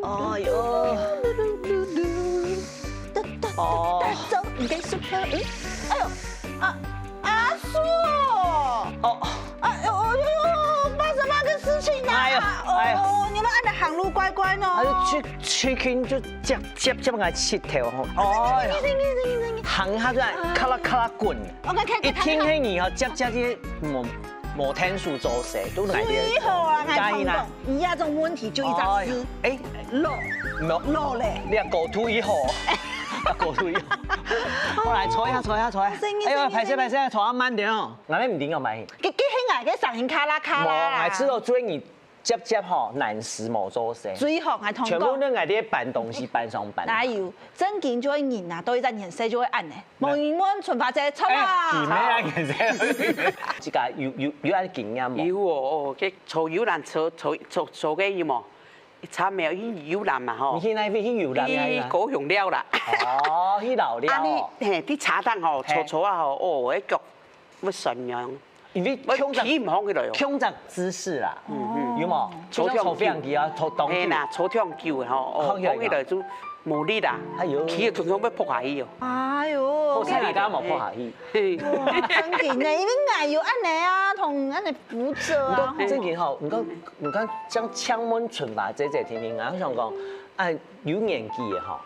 哎呦，哦，走，你跟叔哥，哎呦，阿叔，哦，哎呦，发生那個事情啊？哎呦，你們按的行路乖乖呢？去近就接個切頭吼，哦，行下就係咔啦咔啦滾，一聽起然後接啲摩天樹做事都嚟啲。最好啊，係同你呀種問題就一張紙，哎，漏咧，你係go to 以後。過去，我來坐一下。哎呦，排泄，坐下慢點哦。我哋唔點個咪？佢輕嘅上面卡拉。我知道追你接吼難時冇做事。最好係同。全部都係啲搬東西搬上搬。哪有真見就會贏啊？到一陣顏色就會暗咧。無緣無存發者錯啊！係咩啊？顏色？這個有啲經驗冇？有哦，佢坐遊覽車坐嘅有冇？差沒有去遊覽嘛吼？你去那邊去遊覽呀？高雄了啦。哦，去老了。啊你啲茶檔吼，坐啊吼，哦，一腳乜神樣？因為企唔好起來哦。胸側姿勢啦，有冇？坐飛行機啊，坐當機。係啦，坐飛行機吼，哦，好起來就無力啦。哎呦，企啊，仲想要撲下去哦。哎呦，我睇你家冇撲下去。哇，真勁咧！因為我有安尼啊，同安尼扶着啊。真勁吼，唔講將槍門存吧，這聽，我想講，有年紀嘅吼，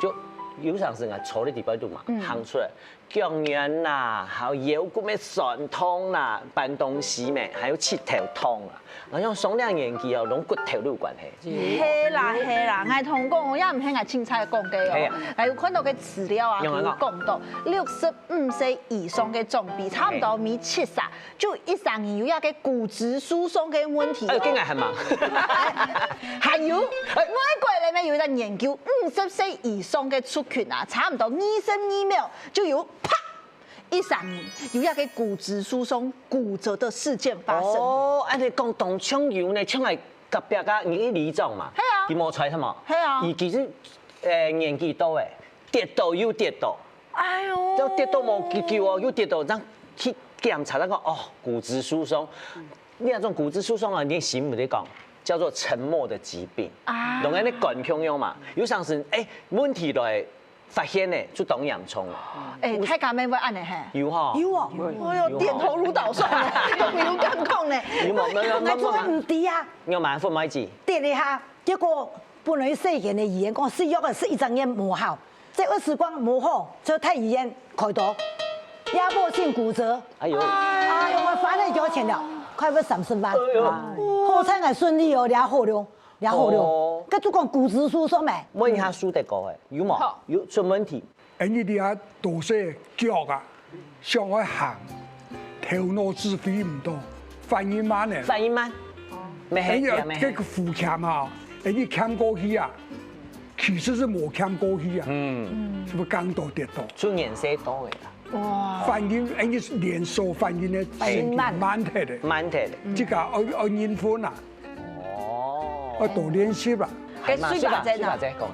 就有常時啊坐喺地板度嘛，行出來，公園啦，還有腰骨咩酸痛啦，搬東西咩，還有膝頭痛啦，我想上了年紀哦，攏骨頭都有關係。係啦，我同講，我也唔係我凊彩講嘅哦，我有看到嘅資料啊，佢講到65歲以上嘅長輩，差唔多米70，就13年有一個骨質疏鬆嘅問題。驚係嘛？還有外國裏面有一個研究，50歲以上嘅族群啊，差唔多22秒就有啪13年有一個骨質疏鬆骨折的事件發生。哦，你講動槍油呢，槍係特別噶，你啲理狀嘛？係啊。佢冇出係嘛？係啊。而其實年紀大誒，跌倒又跌倒。哎呦！就跌倒冇救哦，又跌倒，咁去檢查那個骨質疏鬆。呢種骨質疏鬆啊，你醒唔得講？叫做沉默的疾病，同埋你滾胸用嘛，有陣時問題來發現呢，就當洋蔥啦。太監妹會按呢嘿？有哈？有啊，哎呦，點頭如搗蒜咧，都唔用監控咧。有冇？我做乜唔對啊？我買副買字。跌了下，結果本來細件的醫院講使藥的是一張煙冇好，這個時光冇好，就太醫院開刀，壓迫性骨折。哎呦！哎呦，我花了多少錢了？快要30萬。好彩係順利哦，倆好了。佢做講骨質疏鬆咪？問下蘇德哥有冇？有出問題？你哋啊，大細腳啊，上海行，頭腦智慧唔多，反應慢咧。反應慢。咩係？這個扶鉗哈，你鉗過去啊，其實是冇鉗過去啊。是不是剛到跌倒？出顏色多嘅。哇！反應你連鎖反應咧，慢啲嘅。慢啲嘅。即個我認分啊。我多練習啦。嘅書法姐講。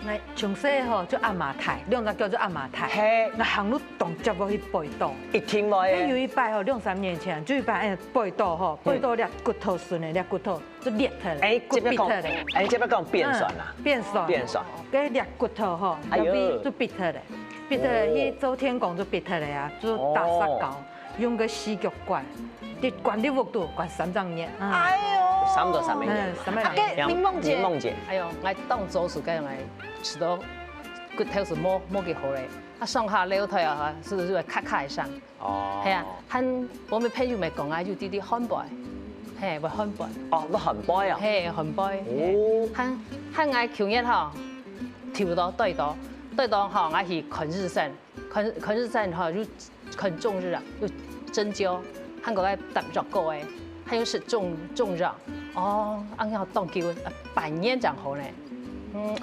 我從細吼就按馬太，兩個叫做按馬太。我行路動接過去背倒。一聽冇嘅。有一擺吼2-3年前，就一擺背倒吼，背倒裂骨頭順嘅，裂骨頭就裂脫咧，就裂脫咧。這邊講變酸啦。變酸。嗰裂骨頭吼，後邊就裂脫咧，裂脫咧去做天公就裂脫咧啊，就打石膏，用個四腳管，你管啲幅度管3年。哎呦！3到3年。檸檬姐。哎呦，我當做事嘅我吃到骨頭是冇幾好咧，上下樓梯啊，是會咔咔聲。哦。係啊，我們朋友咪講啊，就啲漢堡，係會漢堡。哦，會漢堡啊。係漢堡。哦。我求一吼，跳到對到吼，我去看日升，看日升吼就看中日啊，就針灸，韓國嘅搭作個誒，還有是中藥。哦，按要當叫半年就好咧。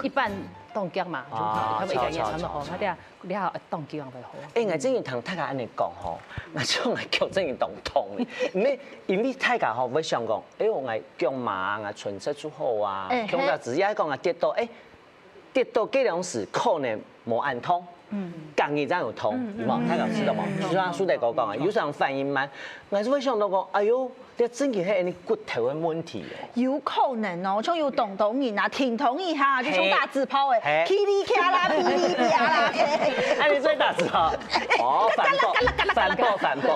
一般當腳嘛，就好，佢咪一年差唔多好，佢哋你下當腳咪好。我真係同大家安尼講吼，我將我腳真係當痛咧，因為大家吼會想講，我腳麻啊，唇色出好啊，腳就只係講跌倒，跌倒幾兩時可能冇按痛，講嘢真有通，冇太搞知道冇？就像蘇大哥講啊，有時候反應慢，我是會想到講，哎呦，你真嘅係你骨頭嘅問題有可能哦，像有動動人啊，停同一下就像打紙炮誒，噼里啪啦，噼里啪啦。哎，你最打紙炮？哦，反駁，冇反駁，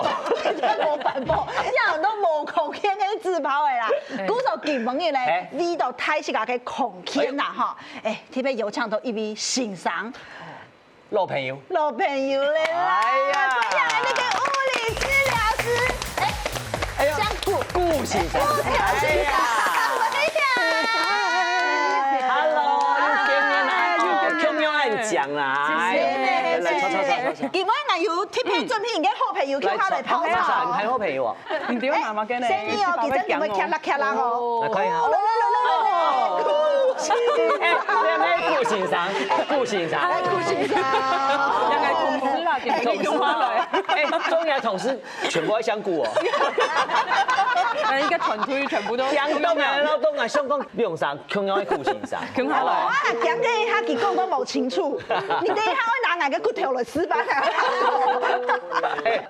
人都無空牽嗰啲紙炮誒啦。古時候見朋友咧，味道太適合嘅空牽啦哈。誒，特別有請到一位先生。老朋友咧啦，歡迎那個物理治療師，哎，香顧先生，講啦，今晚我有特別準備嘅好朋友，叫他來泡茶。係好朋友啊！唔點媽媽嘅呢？生意哦，其實唔會卡啦哦。可以啊。顧先生，又係同事啦，點用翻嚟？中央同事全部喺香顧哦。依家團隊全部都香港嘅老東啊，香港用上中央嘅顧先生。講下來，我講嘅他幾個都冇清楚，你等一下我拿個骨頭來示範啊！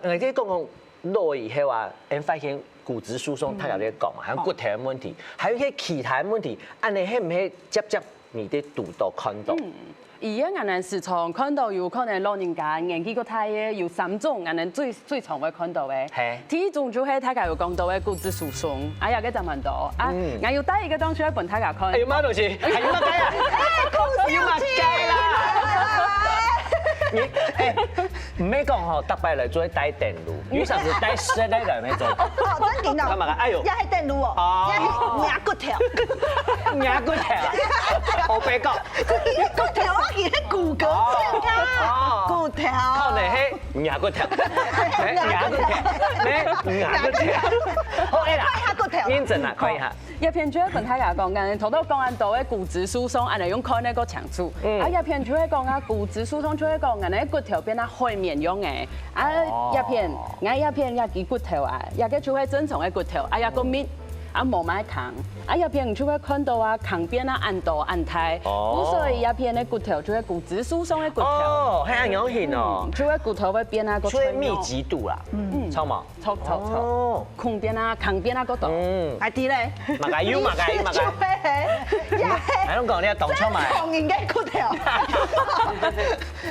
我哋講落以後啊，我發現骨質疏鬆，他有啲講嘛，還有骨頭嘅問題，還有一些其他嘅問題，按你係唔係接你啲肚到看到？而家人時常看到有可能老人家年紀個大嘅有3種，人最常會看到嘅。係。第一種就係大家有講到嘅骨質疏鬆，哎呀，嘅就問到啊，我要帶一個當初一本大家看。哎呀媽，老師，係要乜雞啊？要乜雞啦？唔係講嗬，特別嚟做帶電路，有時候帶實在嚟咩做？哦，真見到。咁啊，哎呦，一係電路哦，一係壓骨條，我俾講，骨條我見啲骨骼健康，骨條。可能係壓骨條，壓骨條，好啦，骨條。認真啦，看一下。一篇就係同大家講緊，頭都講緊到嘅骨質疏鬆，人哋用看呢個長處。啊，一篇就係講啊骨質疏鬆，就係講人哋骨頭變得海綿樣嘅。啊，一篇一啲骨頭啊，一個就係正常嘅骨頭，啊一個面。啊冇買扛，啊入邊就會看到啊扛邊啊按到按太，所以入邊嘅骨頭就係骨質疏鬆嘅骨頭。哦，係咁樣型哦。就係骨頭會變啊個。所以密集度啦，錯嘛？錯。空邊啊扛邊啊嗰度。係啲咧。馬介腰。係咁講，你當初買。狂人嘅骨頭。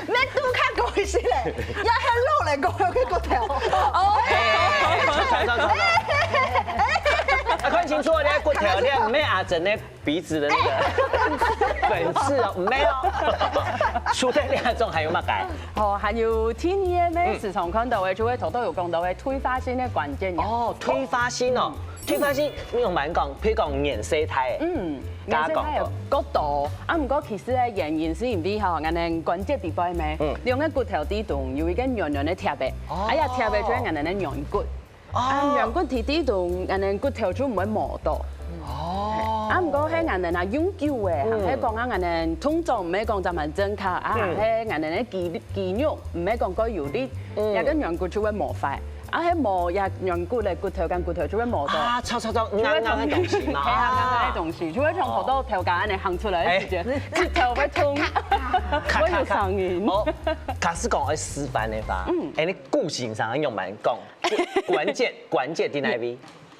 咩都卡過去先嚟，一係攞嚟過去嘅骨頭。看清楚，你的骨頭，你唔係阿整那鼻子的那個粉刺哦，唔係哦。除咗兩種，還有乜解？哦，還有天醫咩時常看到嘅，就會頭都有講到嘅退化性嘅關節炎。哦，退化性哦，退化性你用蠻講，譬如講染色體。染色體嗰度，啊唔過其實咧原因是因為嚇，人哋關節地方咩，用嘅骨頭底度有一個軟軟嘅貼嘅，哎呀貼嘅就係人哋嘅軟骨。啊，軟骨貼底度，人哋骨頭就唔會磨到。哦。啊，唔過喺人哋啊永久嘅，喺講啊人哋通常唔係講就係正確，啊喺人哋嘅肌肉唔係講嗰有啲，有啲軟骨就會磨壞。啊喺磨入軟骨咧，骨頭跟骨頭就會磨到。啊，啱嘅東西嘛。係啊，啱嘅東西，就會從頭到頭架人哋行出嚟，直接骨頭會痛，會有聲音。好，假使講喺示範嘅話，誒你骨性上用蠻講。關節啲哪邊？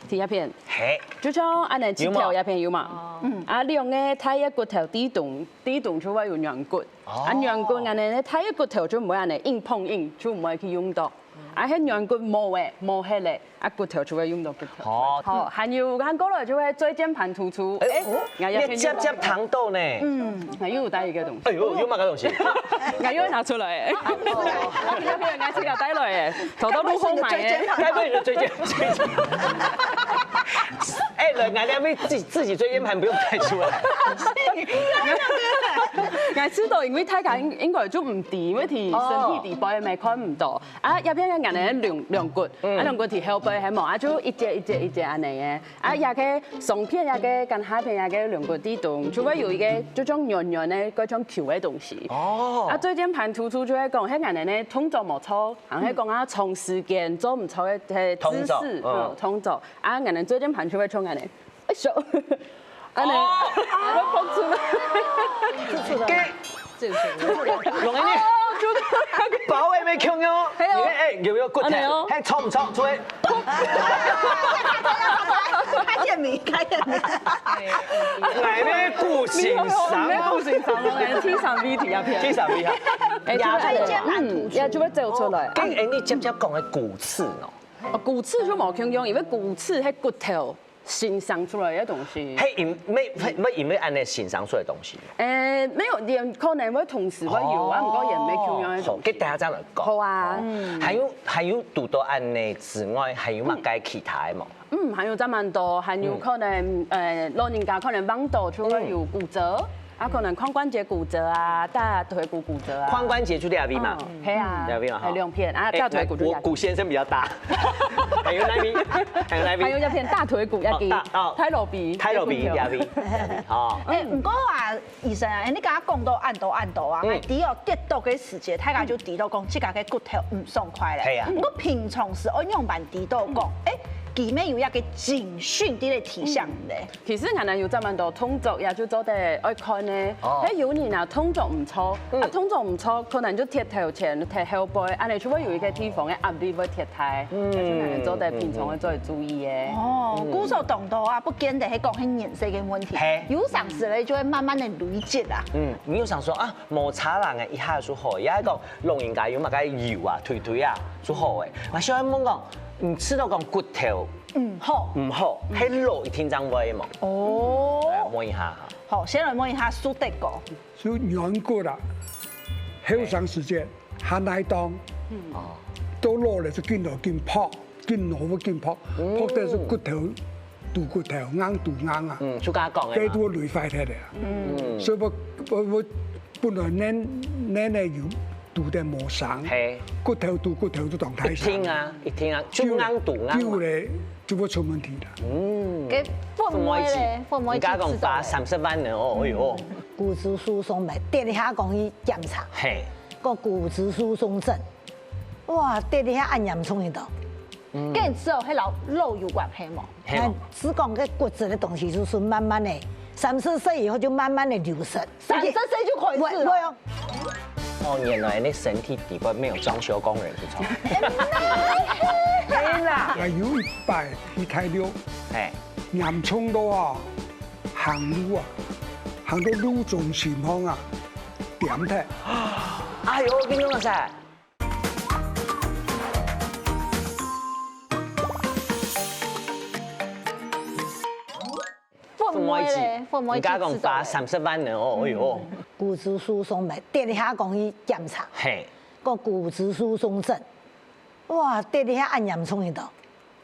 第一片，係，就像安尼指頭一片有嘛，啊你用嘅睇一骨頭底動就會有軟骨，啊軟骨安尼咧睇一骨頭就唔會安尼硬碰硬，就唔會去用到，啊喺軟骨磨起嚟，啊骨頭就會用到骨頭。好，還有行過來就會椎間盤突出，你接糖豆呢？我又帶一個東西。哎呦，有乜個東西？我又拿出來，我今日我自己帶來嘅，頭都冇好買嘅。該不會椎間？哎，人家那邊自己椎間盤不用帶出來。我知道，因為大家應該都唔掂，因為身體地背咪看唔到。啊，入邊嘅人係兩骨，啊兩骨條後背係冇，啊就一隻安尼嘅。啊，也嘅上片也嘅跟下片也嘅兩骨底動，就會有一個嗰種圓圓嘅嗰種球嘅東西。哦。啊，椎間盤突出就係講，喺人咧動作冇錯，喺講啊長時間做唔錯嘅姿勢，動作。啊，人哋椎間盤就會從人哋，哎手，安尼，我碰出來。用呢啲。保衛咪強哦，有沒有骨頭？還錯唔錯？所以開店名，開店名。係咩顧先生？咩顧先生咯？係 T 上 V 條片。T 上 V 啊，也做乜走出來？咁你接講嘅骨刺喏？骨刺就冇強用，因為骨刺係骨頭形成出來嘅東西。係因為按你形成出來嘅東西。沒有，人可能會同時會有啊，唔過人沒強用嘅東西。好，給大家這樣來講。好啊。還有除咗按你之外，還有乜嘅其他嘅冇？還有真蠻多，還有可能老人家可能彎倒出來有骨折。啊，可能髖關節骨折啊，大腿骨骨折啊。髖關節就兩邊嘛，係啊，兩邊嘛，係兩片啊，大腿骨就。我骨先生比較大，還有那邊，還有一片大腿骨一邊，太羅鼻，太羅鼻兩邊。哦。唔過話醫生啊，你剛剛講到按到啊，第二跌倒嘅時節，大家就提到講，即個嘅骨頭唔爽快咧。係啊。不過平常時按樣辦提到講，佢咩有一個警訊啲嚟提醒咧？其實可能有這麼多動作，也就做得愛看咧。有人啊動作唔錯，啊動作唔錯，可能就貼頭前、貼後背，安尼除非有一個地方嘅壓力會貼太，就可能做得平常嘅做注意嘅。哦，鼓手動作啊，不見得係講係顏色嘅問題，有常時咧就會慢慢的累積啊。你有想說啊，摩擦人嘅一下就好，也係講老人家有乜嘅搖啊、推啊，就好嘅。我小妹講。唔知道講骨頭唔好，喺路一天爭位嘛。哦，摸一下。好，先來摸一下蘇德哥。就軟骨啦，好長時間，行來當，都落嚟就見到見泡，見落會見泡，泡到是骨頭，肚骨頭硬肚硬啊。就咁講嘅。幾多累塊睇嚟啊？所以我本來呢要。肚的磨傷，骨頭肚骨頭都當太傷。一聽啊，就硬肚硬。丟咧就會出問題啦。給父母咧，父母。而家講花30萬呢，哦喲。骨質疏鬆咪跌你下講去檢查，個骨質疏鬆症，哇跌你下按嚴重喺度。跟住之後喺腦有關係冇？只講個骨質的東西就是慢慢的，30歲以後就慢慢的流失。30歲就開始了。哦，原來你身體底部沒有裝修工人是錯。係啦。有100去太溜，嚴重到啊，行路啊，行到路中前方啊，點睇？哎呦，我跟你講噻。而家講花30萬呢，哦喲。骨質疏鬆咪跌你下講去檢查，個骨質疏鬆症，哇跌你下按嚴重喺度。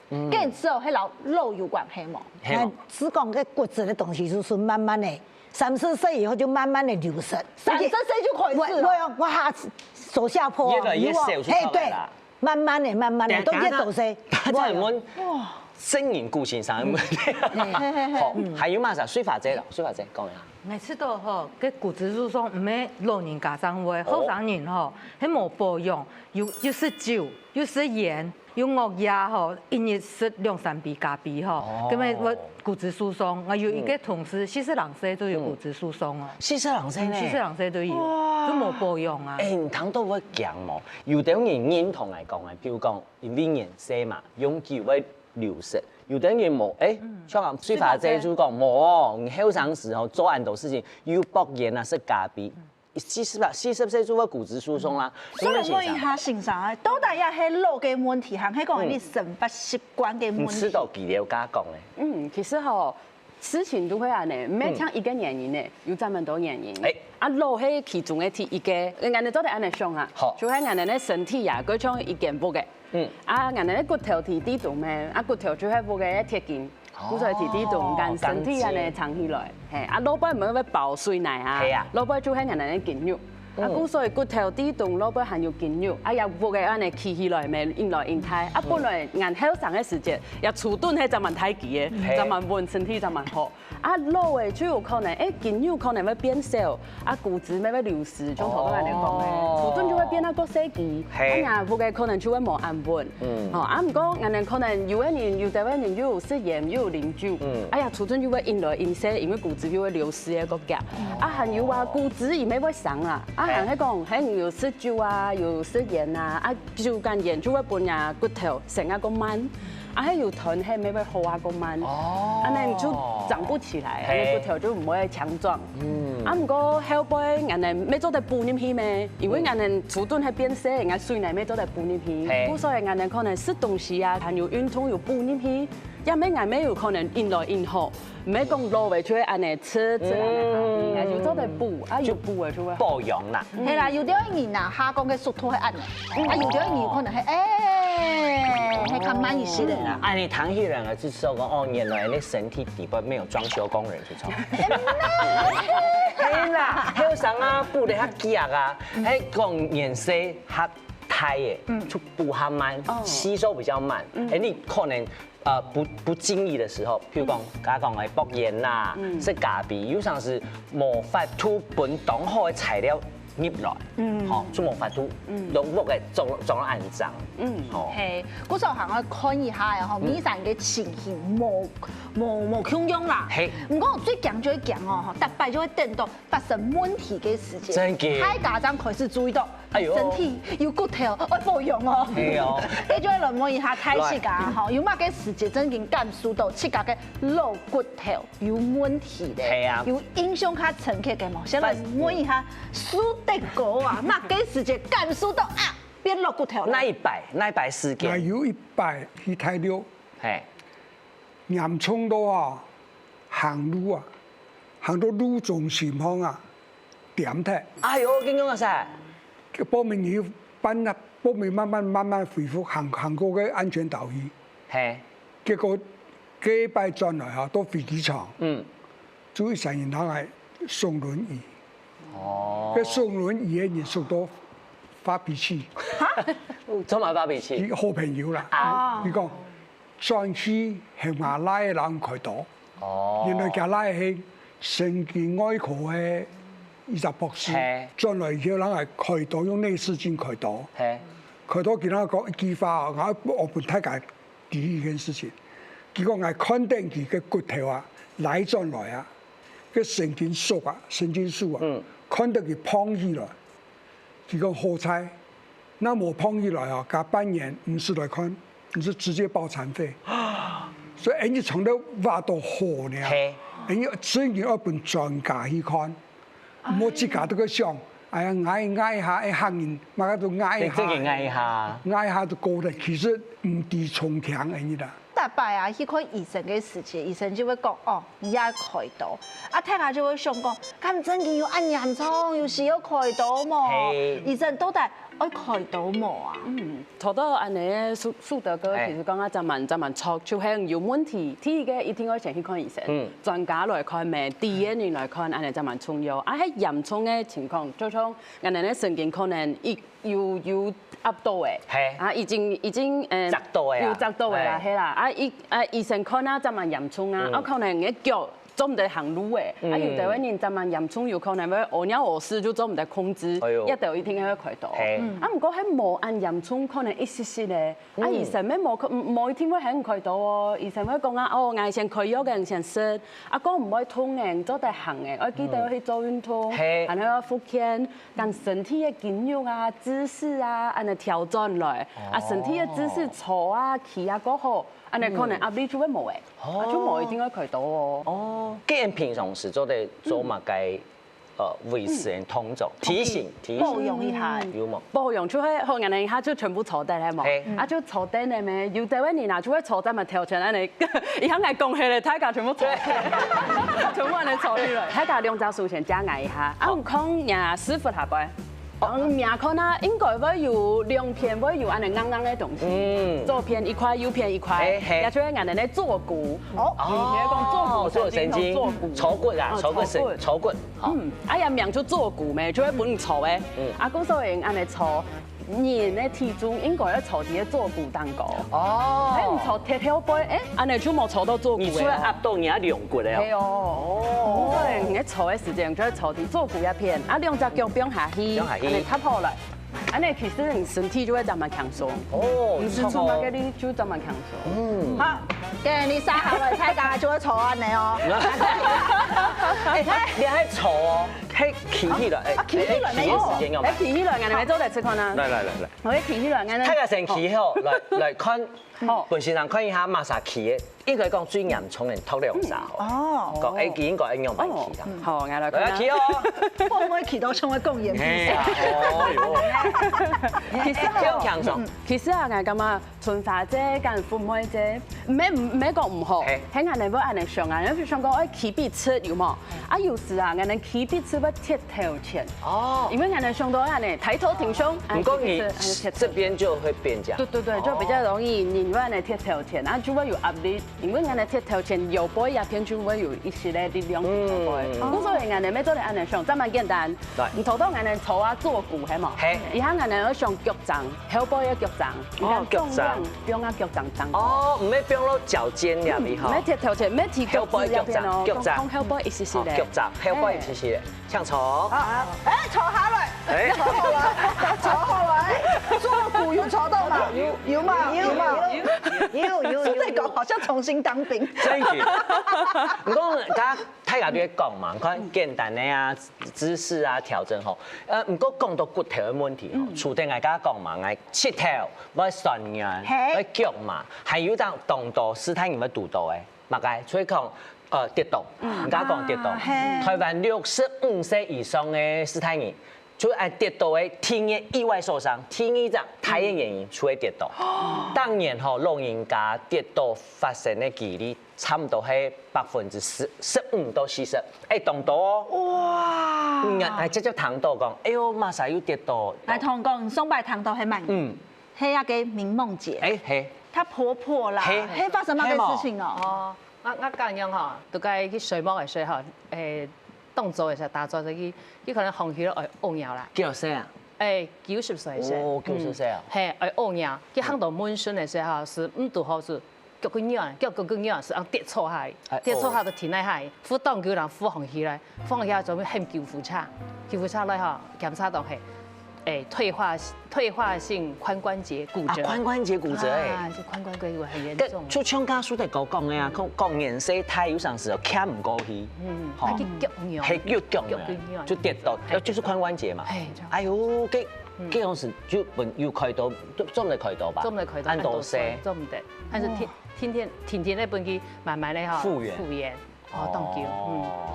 跟住之後喺腦有關係冇？只講個骨質的東西就是慢慢的，30歲以後就慢慢的流失。30歲就開始。我下走下坡，對，慢慢的都越走些。哇！聲音顧先生，好，還有嘛？啥水髮者啦？水髮者講一下。每次都吼，個骨質疏鬆唔係老人家生會，後生人吼，係冇保養，又是酒，又是鹽，又惡藥吼，一日食2-3杯咖啡吼，咁咪我骨質疏鬆。我有一個同事40歲都有骨質疏鬆啊，40歲呢？40歲都有，都冇保養啊。唔通都會講冇？有啲人認同嚟講嘅，譬如講因為年歲嘛，永久會流失。有啲人冇，像講水髮者就講冇，你後生時候做很多事情，又博鹽啊，食咖啡，40歲就會骨質疏鬆啦。所以問一下先生啊，到底也係腦嘅問題，還係講你生活習慣嘅問題？唔知道幾了解講咧。其實吼，事情都會安尼，唔係像一個原因咧，有這麼多原因。腦係其中嘅一個，人哋做得安尼想啊，就係人哋咧身體啊，佢像一件布嘅。人哋咧骨頭提啲動咩？骨頭就係布嘅鐵筋，骨頭提啲動，但身體人哋長起來，腦部唔係爆水奶啊，腦部就係人哋咧肌肉。所以骨頭啲動，腦部含有肌肉，又布嘅安尼企起來咪引來引開。本來人後生嘅時節，又遲鈍係就蠻太極嘅，就蠻穩身體就蠻好。腦嘅就有可能，肌肉可能會變少，骨質咪會流失，從頭到尾嚟講咧，遲鈍就會變得個細肌，布嘅可能就會冇安穩。唔過人哋可能有一年有第一年又有食鹽又有啉酒，遲鈍就會引來引細，因為骨質就會流失嘅個夾。還有話骨質而咪會傷啊。人喺講，喺有食酒啊，有食鹽啊，啊酒跟鹽就會幫人骨頭成一個慢，啊喺有糖係咪會好一個慢，啊你就長不起來，你骨頭就唔會強壯。啊唔過後背人哋咩做得補入去咩？因為人哋粗頓喺變細，人家水泥咩做得補入去，所以人哋可能食東西啊，還有運動有補入去。一咩人咩有可能引來引好，唔係講落嚟出去安尼吃，有做得補，啊有補嘅就會保養啦。係啦，有啲人啊，下降嘅速度係按嘅，啊有啲人可能係係較慢一些的啦。啊，你談起人啊，就是說哦，原來你身體底部沒有裝修工人去做。係啦，後生啊，補得較強啊，喺講顏色較太嘅，就補較慢，吸收比較慢。哎，你可能。不經意的時候，譬如講，家講嘅博鹽啦，食咖啡，有時是無法度本當好嘅材料入來，好，就無法度落屋嘅做安裝，好。係，嗰時候行去看一下啊，米線嘅情形冇強樣啦。係，唔過最強就會強哦，特別就會等到發生問題嘅時間，真嘅，太家長開始注意到。身體有骨頭愛保養哦，係哦，你就來摸一下睇膝蓋吼，有乜嘅時節真經感受到膝蓋嘅老骨頭有問題咧，係啊，有影響較深刻嘅冇，先來摸一下蘇德哥啊，乜嘅時節感受到啊變老骨頭？那一擺事件？那有一擺去睇了，係嚴重到啊行路啊，行到路中心方啊點踢，哎呦，見到晒。報名要搬啊，報名慢慢恢復行過嘅安全島嶼。係。結果幾擺轉來嚇到飛機場。就一成人係送輪椅。哦。佢送輪椅嘅人送到發脾氣。嚇？做埋發脾氣。好朋友啦。啊。你講上次係馬拉嘅人開刀。哦。原來佢拉係神經外科嘅。20博士，將來有人係開刀用內視鏡開刀，開刀見到講一句話，我本太解第一件事情，結果係看定佢嘅骨頭啊，來轉來啊，個神經素啊，看到佢胖起來，結果好彩，那冇胖起來啊，隔半年唔是來看，你是直接報殘廢，所以人家從頭挖到河呢，人家真要一本專家去看。冇自家都去想，哎呀嗌下，一行人，馬家都嗌下就過嚟，其實唔地從強嘅啦。大擺啊，去看醫生嘅時節，醫生就會講哦，而家開刀，啊睇下就會想講，咁真嘅要按嚴重，有時要開刀冇？醫生到底愛開刀冇啊？頭到安尼嘅蘇德哥，其實講啊，就問錯，就係有問題，第一個一定要先去看醫生，專家來看咩，第二年來看，安尼就問重要。啊喺嚴重嘅情況，就像人哋咧神經可能有壓到嘅，啊已經砸到嘅，有砸到嘅啦，係啦，醫生看啊就問嚴重啊，啊可能嘅腳。做唔得行路嘅，啊有台灣人就問嚴重，有可能會屙尿屙屎就做唔得控制，一定一定要開刀。啊唔過喺冇按嚴重，可能一絲絲咧，啊醫生咩冇一定會喺開刀喎，醫生會講啊，哦我先開藥嘅先食，啊講唔可以痛嘅，做得行嘅，我記得要去做運動，然後要復健，跟身體嘅肌肉啊、姿勢啊，安尼調轉來，啊身體嘅姿勢坐啊、企啊嗰好。安尼可能壓力就會冇誒，就冇一定要開刀哦。哦，既然平常時做乜嘅維持通做提醒保養一下，有冇？保養就係好人哋下就全部坐低係冇，啊就坐低咧咩？有台灣人啊，就會坐低咪跳起來你，而家係講起嚟，大家全部坐，全部人坐起來，大家兩隻手先加壓一下，啊唔抗呀師傅下擺。命看啊，應該會有兩片，會有安尼硬嘅東西，左片一塊，右片一塊，也就係人哋咧坐骨。哦，你講坐神經，坐骨啊，坐骨。哎呀，命就坐骨咩，就係本坐嘅。啊，咁所以安尼坐，人嘅體重應該要坐喺坐骨當中。哦，喺唔坐貼後背，安尼就冇坐到坐骨嘅。你除了壓到，你還兩骨咧。係哦。所以你坐嘅時間就係坐喺坐骨一片，啊兩隻腳不用下去，安尼塌好來，安尼其實你身體就會慢慢強壯。哦，唔是做乜嘅你就慢慢強壯。好，既然你生下來，大家就會坐安尼哦。你喺坐哦。嘿，起起來，起起來沒有？哎，起起來，我哋咪做嚟吃看啊！來，我哋起起來，我哋睇下成起後，來看，本身上看一下馬莎起嘅，應該講最嚴重嘅脫涼沙哦。講誒，應該應用埋起啦。好，我來來起哦。會唔會起到成為公園？其實啊，我感覺春花姐跟父母姐，唔係講唔好，喺我哋要按嚟上啊，因為上講誒起必吃有冇？啊有時啊，我哋起必吃要貼頭前。哦。因為我哋上到按嚟抬頭挺胸。唔過你這邊就會變這樣。對，就比較容易，你按嚟貼頭前，啊就會有壓力，因為按嚟貼頭前腰背也偏就會有一些嘅力量。咁所以按嚟咩做嚟按嚟上，真蠻簡單。你頭到按嚟坐啊坐骨係冇？係。而家按嚟要上腳掌，後背嘅腳掌。哦，腳掌。用啊腳掌當。哦，唔係變到腳尖入邊嗬。唔係貼頭前，唔係貼腳背腳掌。腳掌。後背一些些咧。腳掌，後背一些些咧，像坐。坐下來。坐下來。坐骨有坐到嗎？有嘛？有。真係講，好像重新當兵。真嘅。唔講，而家睇下啲講嘛，看簡單嘅啊姿勢啊調整吼。唔過講到骨頭嘅問題吼，除咗我家講嘛，我膝頭要酸軟，要腳嘛，還有當動作師太你要讀到嘅，嘛個，所以講跌倒，而家講跌倒，台灣65歲以上嘅師太人。就係跌倒嘅天嘅意外受傷，天一張太嘅原因，出會跌倒。當年吼老人家跌倒發生嘅幾率，差唔多係15%到40%。誒，動到哦。哇！係直接談到講，哎呦，馬莎又跌倒。來同講，上擺談到係乜？係一個明夢姐。誒係。她婆婆啦。係發生乜嘅事情哦？我講樣吼，都該去睡夢嘅時候，動作嘅時候，打坐就佢可能放棄咗愛惡鳥啦。幾多歲啊？90歲先。哦，90歲啊。係愛惡鳥，佢行到門順嘅時候是唔拄好是腳骨軟，腳骨軟是按跌錯下，跌錯下就停喺下，扶當叫人扶放起來，放起來就喊救護車，救護車來吼檢查到係退化性髖關節骨折。髖關節骨折誒，這髖關節骨很嚴重。就像家屬哋講嘅啊，講年歲太有陣時候卡唔過去，係腳軟，係腳軟，就跌倒，就是髖關節嘛。哎呦，嗰陣時就要開刀，做唔得開刀吧？做唔得開刀，按刀射，做唔得，但是天咧本佢慢慢咧嚇復原。當叫，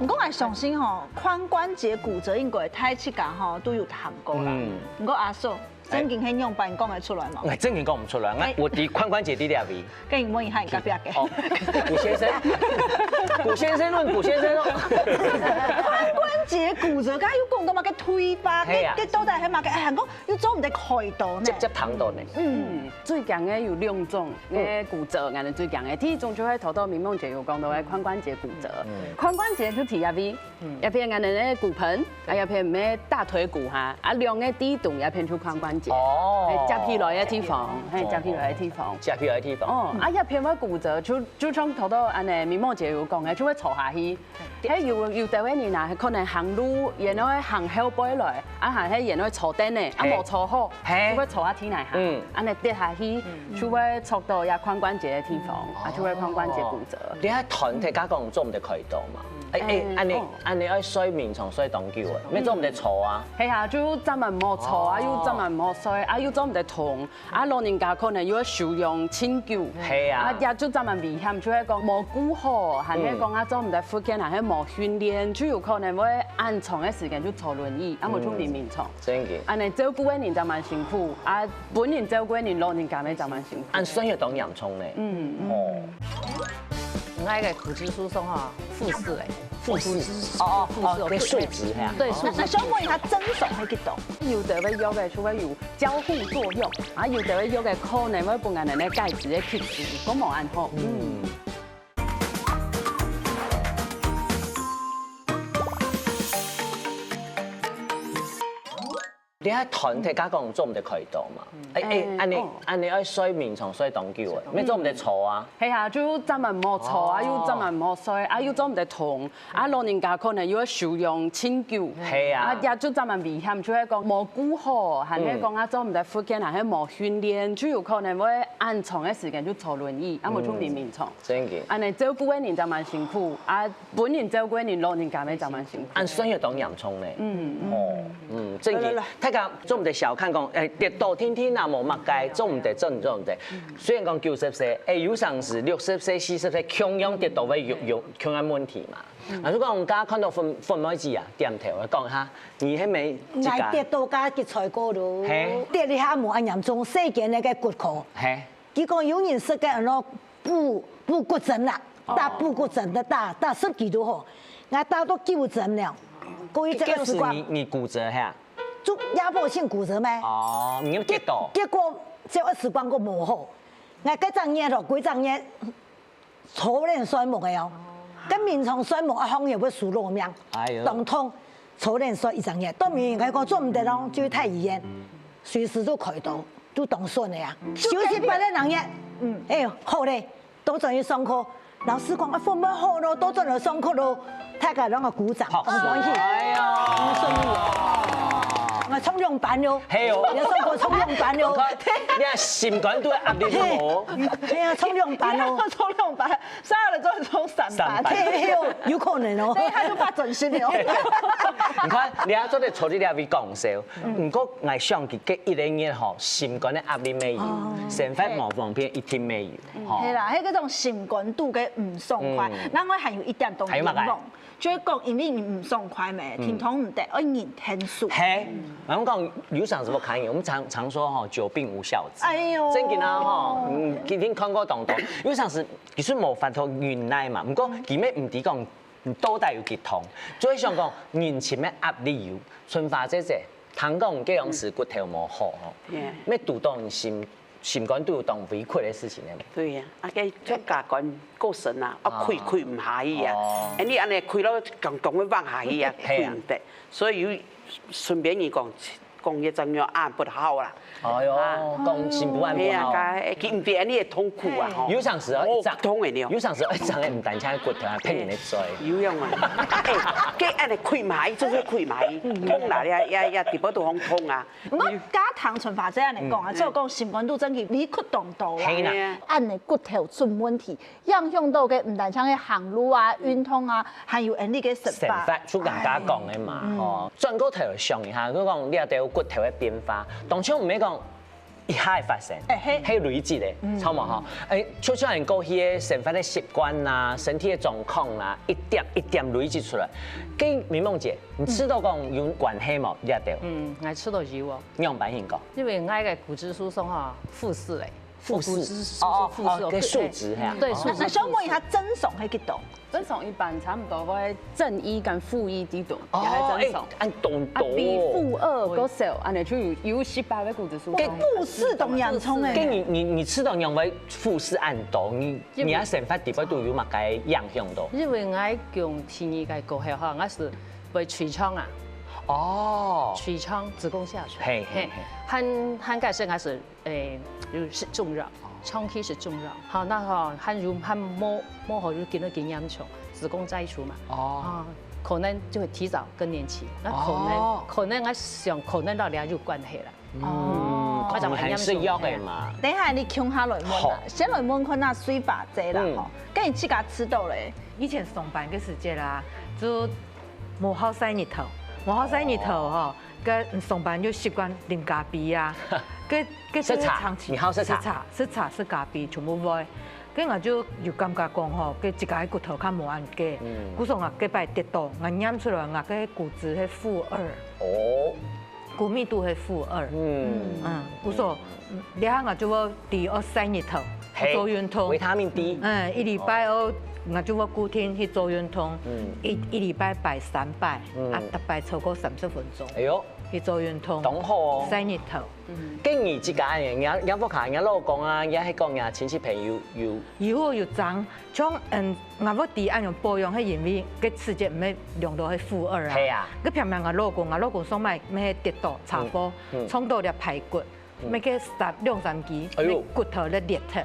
唔過我相信吼，髖關節骨折應該太七家吼都有談過啦。唔過阿嫂，正經係用辦講得出來嘛？我正經講唔出來，我啲髖關節啲啲位。跟住問一下人家邊嘅？古先生，古先生咯。髖關節骨折，梗係要講到嘛嘅退化，嘅到底係嘛嘅？係講要做唔得開刀呢？直接談到呢。最強嘅有兩種嘅骨折，我哋最強嘅。第一種就係頭到明夢姐有講到嘅髖關節骨折。髖關節就係入邊，入邊我哋咧骨盆，啊入邊咩大腿骨嚇，啊兩個地洞入邊就髖關節。哦，夾起來嘅地方，係夾起來嘅地方。夾起來嘅地方。哦，啊入邊嘅骨折，就從頭到安尼明夢姐有講嘅，就會坐下去。喺要第一年啊，可能行路，然後行後背來，啊行喺然後坐墊咧，啊冇坐好，就會坐下天嚟行，安尼跌下去，就會坐到也髖關節嘅地方，啊就會髖關節骨折。你喺團體家講做唔得開刀嘛？按你愛睡眠床睡當叫啊，咩做唔得坐啊？係啊，就專門唔好坐啊，又專門唔好睡，啊又做唔得痛，啊老人家可能要受用拯救，係啊，啊也就專門危險，就係講冇顧好，係咪講啊做唔得復健，係冇訓練，就有可能會按床嘅時間就坐輪椅，啊冇做眠眠床。真嘅。按你照顧嘅人就蠻辛苦，啊本人照顧嘅人老人家咪就蠻辛苦。按需要當嚴重咧。哦。我嘅骨質疏鬆哈，複視咧，複視跟樹脂係啊。對，樹脂。那想問一下，增重係幾多？有的會有嘅，除非有交互作用，啊有的會有嘅可能會幫人哋咧解質嘅吸收，咁冇按好。你喺團體加講做唔得開刀嘛？安尼愛睡眠床睡當久誒，咩做唔得錯啊？係啊，就專門冇錯啊，又專門冇睡，啊又做唔得痛，啊老人家可能要受養清久，係啊，也就專門危險，就係講冇顧好，係咧講啊做唔得復健，係冇訓練，就有可能會按長嘅時間就坐輪椅，啊冇做眠眠床。真嘅。安尼照顧嘅人就蠻辛苦，啊本人照顧嘅人老人家咪就蠻辛苦。按需要當洋蔥咧。真嘅。大家做唔得小看講，跌倒天天啊冇乜計，做唔得做唔得。雖然講90歲，有陣時60歲、40歲，同樣跌倒會有同樣問題嘛。嗱，如果我家看到分妹子啊，點頭講下，你係咪？我跌倒加結菜過咯，跌你下冇按嚴重，細件那個骨殼。係。結果有人說嘅按咯補骨針啦，打補骨針的打10幾都好，我打到9針了。過去這個時光，你骨折係啊？就壓迫性骨折咩？哦，你跌倒。結果這20光我冇好，我這張嘢咯，幾張嘢初練摔木嘅哦，跟眠床摔木一行也會輸落命，痛痛初練摔一張嘢，到明年佢講做唔得咯，就太醫院，隨時都開刀，都動順的呀。休息8日2夜，哎呦好嘞，都準備上課，老師講啊分乜好咯，都準備上課咯，大家攏個鼓掌，唔關係，唔順利。我衝浪板咯，係哦，有上過衝浪板咯，你係心肝都壓力都冇，係啊，衝浪板咯，衝浪板，生下來都係衝散板，係哦，有可能哦，你係都發準先哦。你看，你阿做啲坐啲你阿會講笑，唔過我上期嘅1年嗬，心肝嘅壓力沒有，成發毛方片一天沒有，係啦，係嗰種心肝度嘅唔爽快，那我還有一點東西忘，就係講因為你唔爽快咩，天痛唔得，要忍天數。係。我們講有啥子不看？我們常說哈，久病無孝子。哎呦，真嘅啦哈，今天看過當當，有啥子其實冇法度原來嘛。不過佢咩唔止講多大有結痛，最想講年前咩壓力有，春花姐姐，聽講這樣是骨頭冇好吼，咩杜當心肝都有當委屈的事情咧。對呀，啊個腳架管過神啊，啊開唔下去啊，你安尼開到講會往下去啊，開唔得，所以有。順便你講一陣樣按不好啦。哎呦，講心不按不好。佢唔俾你嘅痛苦啊！有陣時啊，痛嘅了。有陣時一陣嘅唔單止骨頭，係拼人嘅嘴。有樣啊！誒，安尼開埋，就是開埋，痛啦，也地波都好痛啊！我加糖純化這樣嚟講啊，即係講心肝都真係委屈當道啦。按你骨頭出問題，影響到嘅唔單止係行路啊、運動啊，還有你嘅食法。出人家講嘅嘛，哦，轉個頭想一下，佢講你有骨頭嘅變化，當初唔係講一下發生，係累積嘅，錯冇嗬？誒，出人過去嘅生活嘅習慣啊，身體嘅狀況啊，一點一點累積出來。跟明夢姐，你吃到講有關係冇？你有？我吃到有哦。樣板型講，因為我嘅骨質疏鬆哈，複視誒。複視哦，嘅數值係啊。對，數值。那想問一下增重係幾多？增重一般差唔多會正一跟負一啲度，又係增重。按動多。比負2個少，安尼就有18嘅骨質疏鬆。給負4當洋蔥誒。跟你吃到兩位負4按多，你阿成發地方都有乜嘅影響到？因為我講天意嘅過後哈，我是會痔瘡啊。哦。痔瘡、子宮下垂。嘿。含鈣是開始就是重熱，長期是重熱。好，那哈含摸好就見到見嚴重，子宮摘除嘛。哦。可能就會提早更年期，那可能我想可能到倆就關係啦。哦。我就係需要嘅嘛。等下你傾下來問啦，先來問看下水法者啦，嗬。跟住自家吃到咧。以前上班嘅時節啦，就冇好曬日頭，冇好曬日頭嗬。跟上班就習慣啉咖啡啊，跟食茶，你好食茶，食咖啡全部會，跟我就有感覺講吼，跟自家骨頭較無按計，古時候我幾擺跌倒，我驗出來我個骨質係負2，哦，骨密度係負2，古時候你睇我就要第2曬日頭，做運動，維他命 D，一禮拜要我就要固定去做運動，一禮拜擺3擺，大概超過30分鐘。哎呦，去做運動，懂好哦。曬日頭。建議自家人，人福卡，人老公啊，人係講人親戚朋友有好有髒，像我要第按樣保養，係因為個時間唔係用到係負2啊。係啊。佢偏偏我老公想買咩跌倒茶波，衝到條排骨，咩個2-3期，咩骨頭咧裂脫。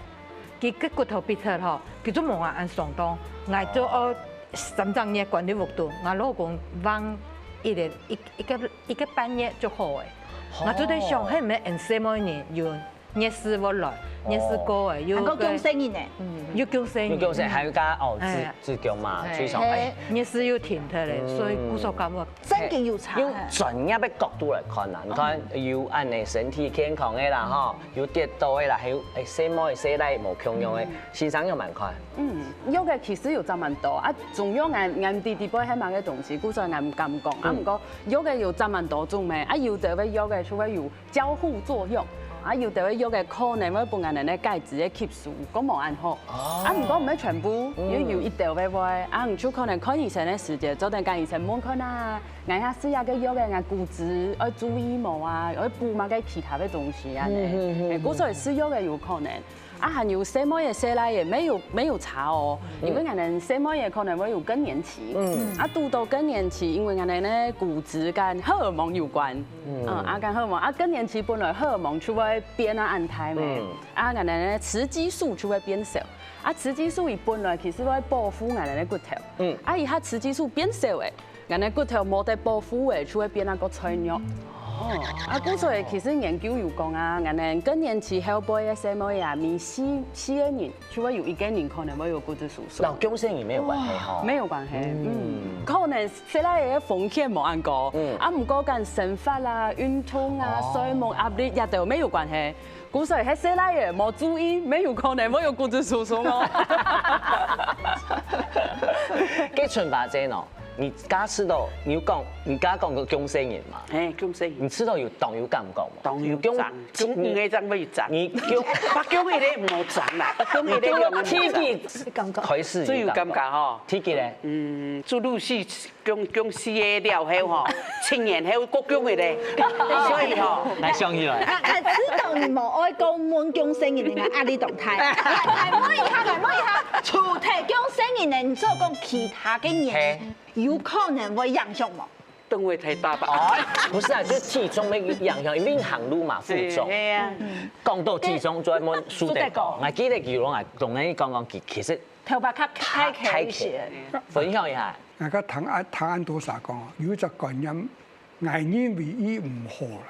佢個骨頭變脫吼，佢就冇按上當，我做我3種嘢管理活動，我老公往一個半月就好誒。我就在想，係唔係按什麼年有熱死我來，熱死過誒，有個強生人誒，有強生，還有加自強嘛，最上係熱死要停脫咧，所以無所講喎，真嘅要查。用專業嘅角度來看啊，你看有按你身體健康嘅啦，吼，有跌倒嘅啦，還有什麼洗禮無共用嘅，欣賞又蠻快。有嘅其實有這麼多啊，仲有俺弟弟輩係買嘅東西，故所以俺唔敢講，啊唔過有嘅有這麼多種咩，啊有的有嘅除非有交互作用。啊，有啲有嘅可能會幫人哋咧戒指嘅吸收，咁冇按好。啊，唔過唔係全部，有一條嘅話，啊，唔就可能看醫生嘅時間，做定間醫生門看啊，按下試下嘅藥嘅按骨質，要注意冇啊，要補埋嘅其他嘅東西啊，嗰所以試藥嘅有可能。啊，還有什麼嘢洗禮也沒有查哦，因為我哋什麼嘢可能會有更年期，啊，到到更年期，因為我哋咧骨質跟荷爾蒙有關，跟荷爾蒙，更年期本來荷爾蒙就會變啊安胎咩，我哋咧雌激素就會變少，雌激素伊本來其實會保護我哋嘅骨頭，伊下雌激素變少誒，我哋骨頭冇得保護誒，就會變啊個脆弱。嗰所以其實研究有講啊，我哋更年期後輩嘅什麼呀，面細個人，就會有一個人可能會有骨質疏鬆。同強生也沒有關係哈。沒有關係，可能洗禮嘅風險冇按過，啊唔過跟生活啦、運動啊、睡眠壓力也都沒有關係。嗰所以喺洗禮嘅冇注意，沒有可能會有骨質疏鬆哦。幾純白啫喏。你剛吃到，你剛講個強生人嘛？哎，強生。你吃到有凍有感覺嘛？凍有脹，強唔係脹咪脹。你強，白強嘅咧冇脹啦，強嘅咧用體記感覺，可以試。最有感覺吼。體記咧？做律師強死嘅了後吼，青年後國強嘅咧，所以吼，來相遇來。知道你冇愛講滿強生人嘅壓力動態，來摸一下，除咗強生人，你做講其他嘅人。有可能會影響嗎？噸位太大吧？不是啊，就是體重會影響，因為行路嘛負重。係啊。講到體重，再問蘇德哥，我記得佢講同你講其實頭髮太輕，分享一下。大家睇安多啥講，有隻觀念，愛認為伊唔好啦，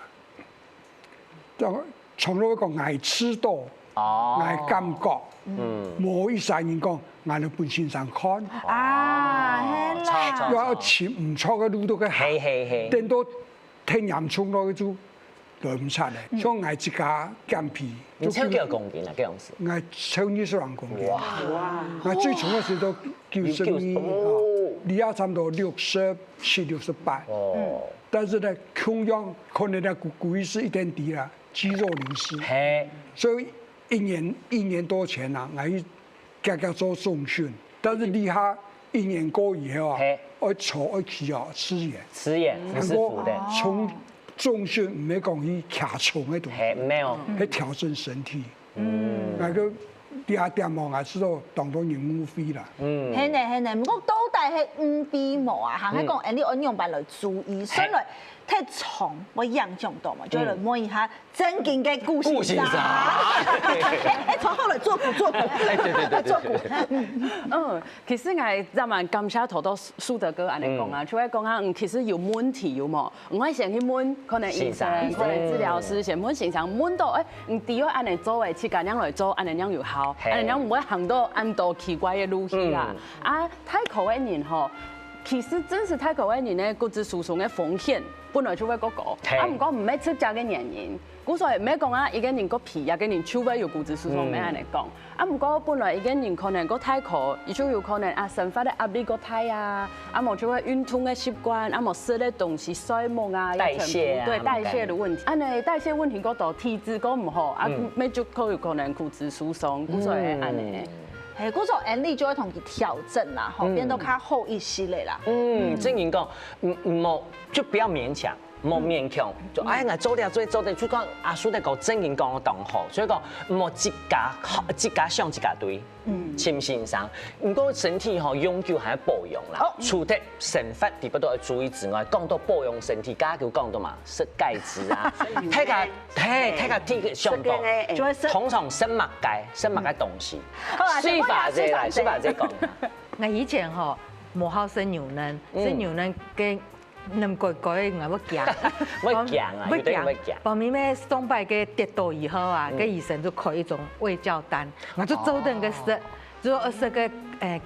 就從來講愛吃多，愛感覺，冇一世人講。挨到半線上看要前唔錯嘅路到嘅行，等到聽人衝落去就來唔出嚟，所以挨自家減皮。你超幾多公斤啊？幾樣事？挨超20公斤。哇！挨最重嘅時都叫生意，而家差唔多67、68。哦。但是呢，窮樣可能呢骨意識一點低啦，肌肉流失。係。所以一年多前啊，家做重訓，但是你下1年過以後啊，我坐去啊吃鹽，不是苦的。從重訓唔係講去卡重嘅東西，沒有，係調整身體。那個第二點嘛，我知道當當然唔飛啦。係呢，不過到底係唔飛冇啊？行喺講，你按樣辦來注意，所以太重會影響到嘛，再來摸一下正經嘅故事啥？從後來做股，做股。其實我咱們感謝頭到蘇德哥安尼講啊，除咗講啊，其實有問題有冇？我先去問可能醫生、可能治療師，先問先生，問到第二安尼做誒，去咁樣來做，安尼樣有效，安尼樣唔會行到按到奇怪嘅路去啦。啊，太苦嘅人吼。其實真是太過嘅人咧，骨質疏鬆嘅風險本來就會嗰個，唔講唔係直接嘅原因，故所以唔係講啊，一個人個皮，一個人手尾有骨質疏鬆，唔係安尼講。唔過本來一個人可能個太過，伊就有可能生活嘅壓力個太啊，冇就會運動嘅習慣，冇食嘅東西、睡眠啊，代謝啊，對代謝的問題。安尼代謝問題嗰度體質個唔好，咪就有可能骨質疏鬆，故所以安尼。哎，嗰種案例就會同佢調整啦，吼，變到較好一些嘞啦。正經講，唔就不要勉強。莫勉強，就哎呀做啲做啲，就講阿叔在講正經講嘅同好，所以講莫一家上一家對，親先生。唔過身體吼永久係要保養啦，除咗生活啲不都要注意之外，講到保養身體，家就講到嘛，食鈣質啊，睇下體上多，通常生物鈣東西。水法姐講，我以前吼無好食牛腩，食牛腩嘅。恁乖乖，我要驚，要驚啊！有啲要驚。後面咩上擺個跌倒以後啊，個醫生就開一種衛教單，我就做定個食，就食個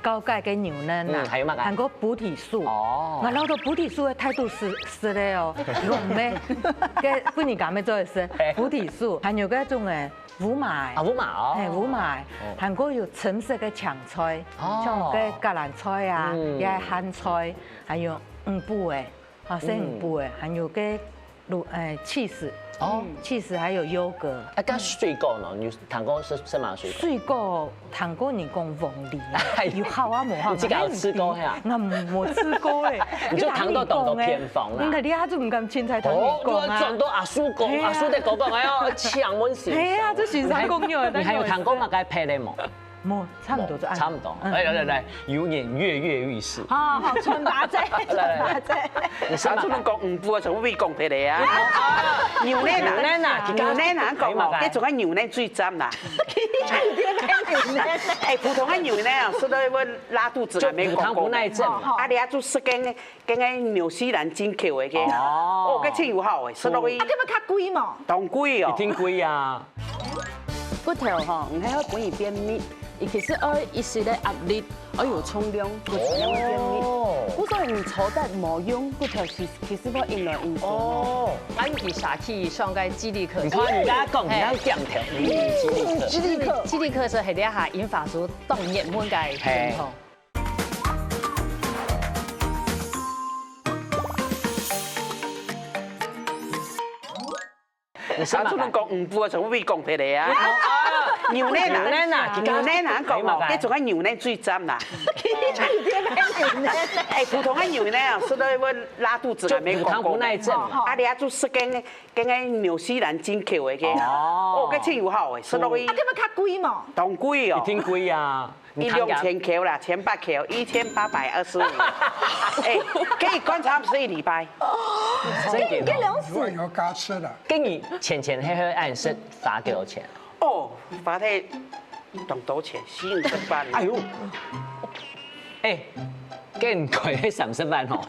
高鈣個牛腩啦，還有補體素。我攞到補體素的態度是咧哦，我唔咩，個不你講咩做的是補體素，還有嗰種誒烏麥，烏麥，還有橙色的搶菜，像個橄欖菜啊，也係漢菜，還有五步誒。啊，生五步誒，還有個cheese，還有優格。啊，跟水果呢？你糖果是什麼水果？水果糖果你講鳳梨，有好啊冇好？你自己有吃過呀？我冇吃過誒。你就糖都懂得偏方啦。你睇你下就唔敢凊彩同你講啊。轉到阿叔講，阿叔在講哎呦，搶我先。係啊，這雪山公園。你還有糖果嘛？該配的冇？冇，差唔多就差唔多。來，有點躍躍欲試。好，春八仔，你上次講五步啊，從未講俾你啊。牛腩講哦，佢仲係牛腩最讚啦。哎，普通的牛腩啊，食到會拉肚子，還沒講過。糖不耐症。啊，你啊做食緊個紐西蘭進口的個，哦，個真有效誒，食到會。啊，咁咪較貴嘛？當貴哦。一定貴啊。骨頭吼，唔係要變伊變密。其實要一時的壓力，要有重量，骨頭會變密。我說唔粗得冇用，骨頭其實要用來用去。哦，俺去啥去上個肌力課？你看人家講，人家講條，肌力課是係啲下引發出動熱門嘅疼痛。你上次講五步啊，從未講俾你啊。牛腩講哦，佢仲係牛腩最讚啦。哎，普通的牛腩啊，食到會拉肚子，還沒講過。啊，你啊做食緊個紐西蘭進口的個，哦，個真有效誒，食到會。啊，咁咪較貴嘛？當貴哦。一定貴啊！2000克啦，1800克，1825。哎，可以觀察1禮拜。跟兩次。我有加吃的。跟你前黑暗示罰幾多錢？哦，罰佢當多錢，40萬。哎呦，哎，跟佢係30萬哦，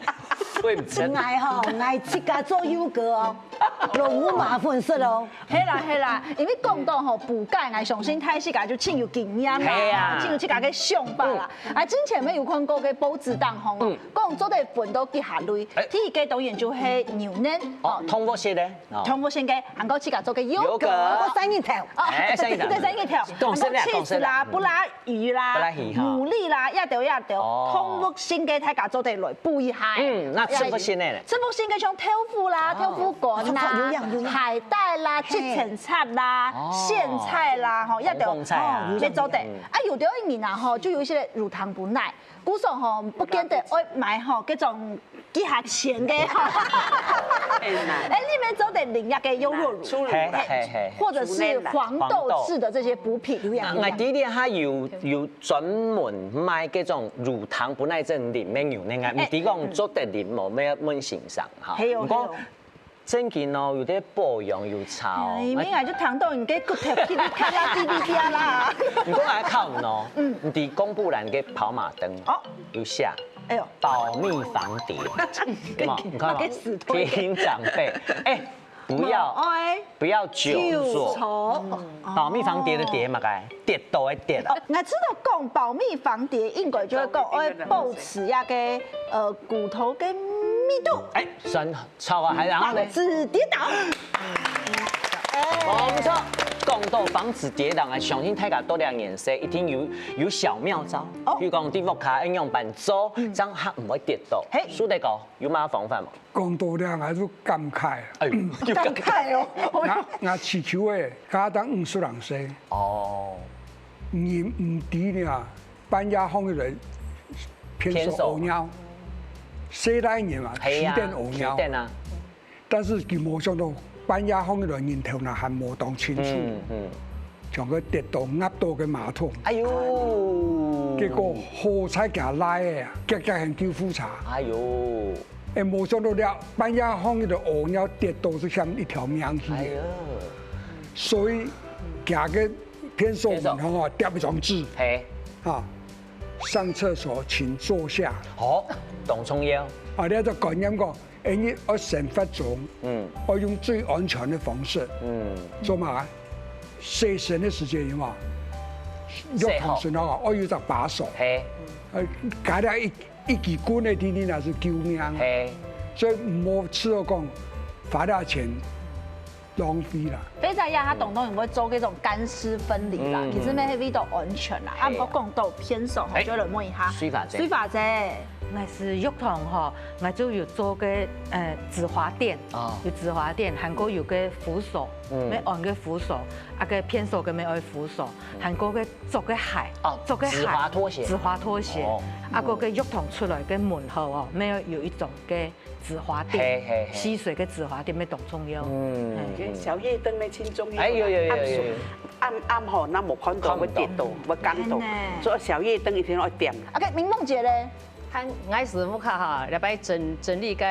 會唔真？愛吼，愛自家做優格哦，落五馬粉色哦。係啦，因為講到吼補鈣，愛上身體世界就真有經驗啦，真有去家嘅想法啦。啊，之前咪有看過嘅報紙當紅哦，講做啲粉都結下類，第一個當然就係牛腩哦，通過些咧，通過性嘅，韓國自家做嘅優格，我生一條，生一條，韓國 cheese 啦、布拉魚啦、牡蠣啦，一條，通過性嘅睇家做啲來補一下。那吃不鮮咧？吃不鮮嘅像豆腐啦、豆腐乾啦、海帶啦、七層菜啦、莧菜啦，吼，一條你做啲。啊，有啲人啊，吼，就有一些乳糖不耐，古時候不見得愛買吼，嗰種幾下錢嘅。哎，你們做啲另一個優酪乳，或者是黃豆製的這些補品。我弟弟他有專門賣嗰種乳糖不耐症裡面有那個，唔係講做得嚟冇咩乜欣賞嚇。不過正經哦，有啲保養又差。你咪係咗糖到人家骨頭噼里啪啦、噼里啪啦。唔過我靠唔咯，唔係公布欄嘅跑馬燈有寫，哎呦，保密防諜，你看嘛，提醒長輩，哎。不要久坐，保密防諜的諜嘛該跌倒的跌啦。我知道講保密防諜應該就係講愛保持一個骨頭嘅密度。哎，算超啊，還然後呢？防止跌倒。冇錯，講到防止跌倒啊，相信大家多兩顏色，一定有小妙招。譬如講啲屋卡應用辦做，這樣客唔會跌倒。蘇大哥有乜防範嘛？講到咧，我就感慨。哎呦，感慨哦！我祈求誒，家當50人生。哦。人唔知呢，半夜放嘅人偏手餓尿，西大人嘛起點餓尿，但是佢冇想到半夜放嘅人頭呢還冇當清楚，將佢跌到壓到嘅馬桶。哎呦！結果好彩佢拉嘅，急急向救護車。哎呦！誒冇想到了，半夜放嘅餓尿跌到就像一條命去。哎呀！所以佢嘅偏手門口啊，貼一張紙，啊，上廁所請坐下。好，當重要。啊，你喺度講音講，你我10分鐘，我用最安全嘅方式，做嘛？洗身嘅時間嘛，浴堂時候我要隻把手，加了一支棍嘅天天那是救命，所以唔好吃我講花了錢。浪費啦！飛仔呀，他當當然會做嗰種乾濕分離啦，其實咩係味道安全啦。啊，我講到偏手，我再來問一下。水法姐，我是浴堂吼，我就有做個止滑墊，有止滑墊，韓國有個扶手，咩按個扶手，啊個偏手個咩按扶手，韓國個做個鞋，做個止滑拖鞋，止滑拖鞋，啊個浴堂出來個門口哦，咩有一種嘅。止滑墊，吸水嘅止滑墊咩當重要？小夜燈咧輕重要。哎有，暗吼，那冇看到會跌到，會感到。所以小夜燈一定要點。啊個明夢姐咧，我師傅看哈，禮拜整理個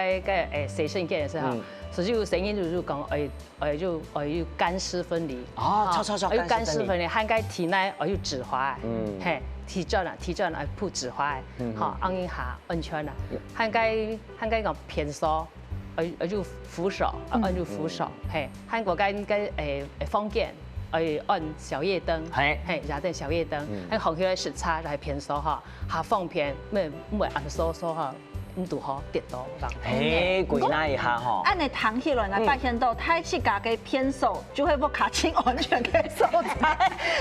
洗身間嘅時候，所以就聲音就講就乾濕分離。哦，超要乾濕分離，涵蓋體內要止滑。嘿。體轉來鋪止滑，好按一下安全啦。涵蓋個偏手，就扶手，按住扶手，嘿，韓國間房間，按小夜燈，嘿，加點小夜燈，喺後邊時差來偏手哈，下方偏咩按手哈。拄好跌到，嘿，歸納一下吼。按你躺起來，我發現到太氣家嘅偏手就會不卡清安全嘅所在。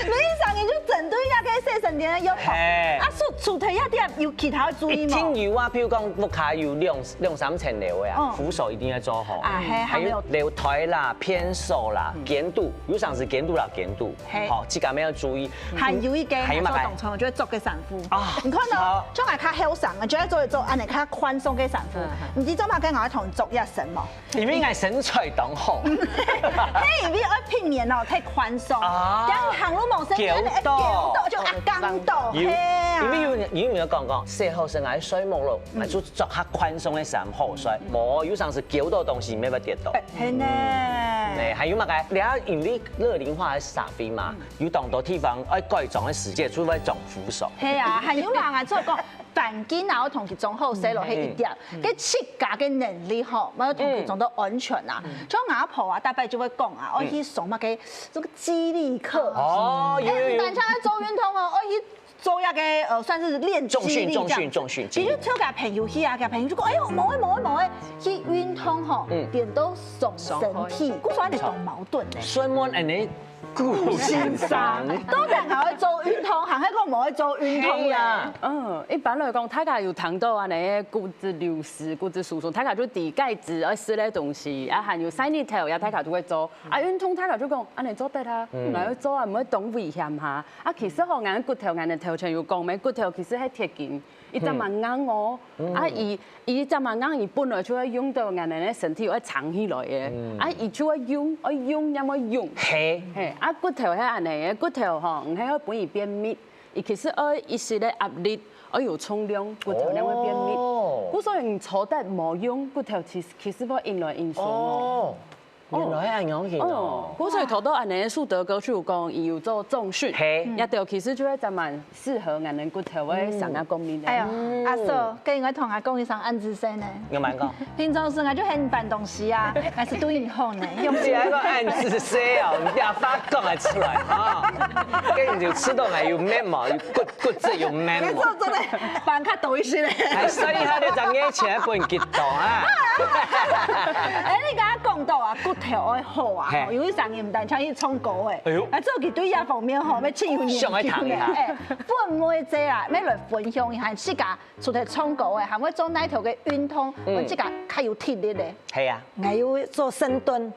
每上你就針對一個洗身點嘅要求，啊，除除一點有其他注意嗎？聽油啊，譬如講不卡有2-3層流啊，扶手一定要做好。啊，還有流台啦、偏手啦、堅度，有上是堅度啦，堅度，好，這個沒有注意。還有一個做動作，我就會做個散步。啊，你看到，將來較後上，我就會做一做，按你較寬鬆嘅散步。唔知做乜嘅我同做一身嘛？因為我身材當好。嘿，因為我平面哦太寬鬆，咁行路冇聲，腳到就剛到。因為有講適合身愛水毛咯，咪就做較寬鬆嘅散步水，冇有上是腳到東西，咩要跌到。係呢。還有乜嘅？你睇因為樂齡化嘅社會嘛，有當多地方愛改裝嘅時節，除非裝扶手。係啊，還有人啊，做個環境啊，我同佢種好寫落去一點，嘅設計嘅能力嗬，我同佢種到安全啊。像阿婆啊，大伯就會講啊，我去上乜嘅這個肌力課。哦，有。但係做運動哦，我去做一個算是練肌力這樣。重訓。比如跳個朋友去啊，個朋友就講，哎呦，冇誒，去運動嗬，練到鬆身體，嗰時你當矛盾咧。所以我你。顧先生，都係我去做運動，行喺個冇去做運動呀。一般來講，大家有談到啊，你骨質流失、骨質疏鬆，大家就低鈣質啊，吃類東西，啊，還有細膩條，也大家都會做。啊，運動大家就講，啊，你做得啦，來去做啊，唔會當危險下。啊，其實吼，眼骨頭、眼嘅頭前有講咩？骨頭其實係鐵筋。伊隻蠻硬哦，啊伊隻蠻硬，伊本來就要用到人哋嘅身體要藏起來嘅，啊伊就要用，也要用。係，啊骨頭係安尼嘅，骨頭吼唔係要本伊變密，伊其實要一時咧壓力，要有重量，骨頭才會變密。故所以你坐得冇用，骨頭其實會引來影響哦。原來係咁樣哦！古水頭都按你樹德哥去講，伊有做重訓，也就其實就係蠻適合按人骨頭嘅上下功能。哎呀，阿嫂，跟我同阿公一上按姿勢呢？有冇講？平常時我就很辦東西啊，還是對你好呢。用起來個按姿勢哦，你要發講來出來啊！跟住就吃到來有面毛，有骨質有面毛。真的，辦卡多一些咧。係所以佢哋就嘢錢本激動啊！哎，你剛剛講到啊，骨頭愛好啊，有啲人唔但唱去唱歌誒，啊，做佢對一方面吼，要千分研究嘅，會唔會這啦？要來分享一下自家除咗唱歌誒，係咪做哪條嘅運動，我自家較有體力咧？係啊，我要做深蹲，